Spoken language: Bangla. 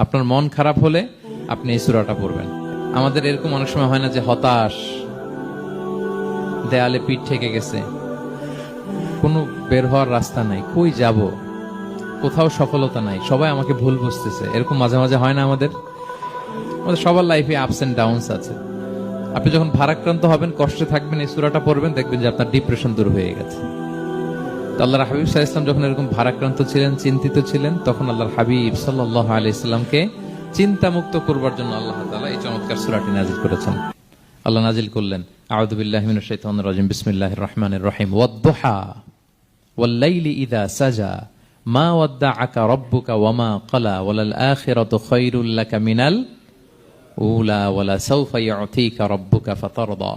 আপনার মন খারাপ হলে আপনি এই সূরাটা পড়বেন। আমাদের এরকম অনেক সময় হয় না যে হতাশ, দেয়ালে পিঠ ঠেকে গেছে, কোনো বের হওয়ার রাস্তা নাই, কই যাব, কোথাও সফলতা নাই, সবাই আমাকে ভুল বুঝতেছে, এরকম মাঝে মাঝে হয় না? আমাদের সবার লাইফে আপস এন্ড ডাউনস আছে। আপনি যখন ভারাক্রান্ত হবেন, কষ্টে থাকবেন, এই সূরাটা পড়বেন, দেখবেন যে আপনার ডিপ্রেশন দূর হয়ে গেছে। তো আল্লাহর হাবিব সাল্লাল্লাহু আলাইহি ওয়াসাল্লাম যখন এরকম ভারাক্রান্ত ছিলেন, চিন্তিত ছিলেন, তখন আল্লাহর হাবিব সাল্লাল্লাহু আলাইহি ওয়াসাল্লামকে চিন্তামুক্ত করবার জন্য আল্লাহ তাআলা এই চমৎকার সূরাটি নাযিল করেছেন। আল্লাহ নাযিল করলেন, আউযু বিল্লাহি মিনাশ শাইতানির রাজিম, বিসমিল্লাহির রাহমানির রাহিম, ওয়াদ-দুহা ওয়াল-লাইলি ইযা সাজা মা ওয়াদ্দাআকা রাব্বুকা ওয়া মা ক্বালা ওয়ালাল আখিরাতু খায়রুল লাকা মিনাল উলা ওয়ালা সাওফা ইউতিকা রাব্বুকা ফাতারদা।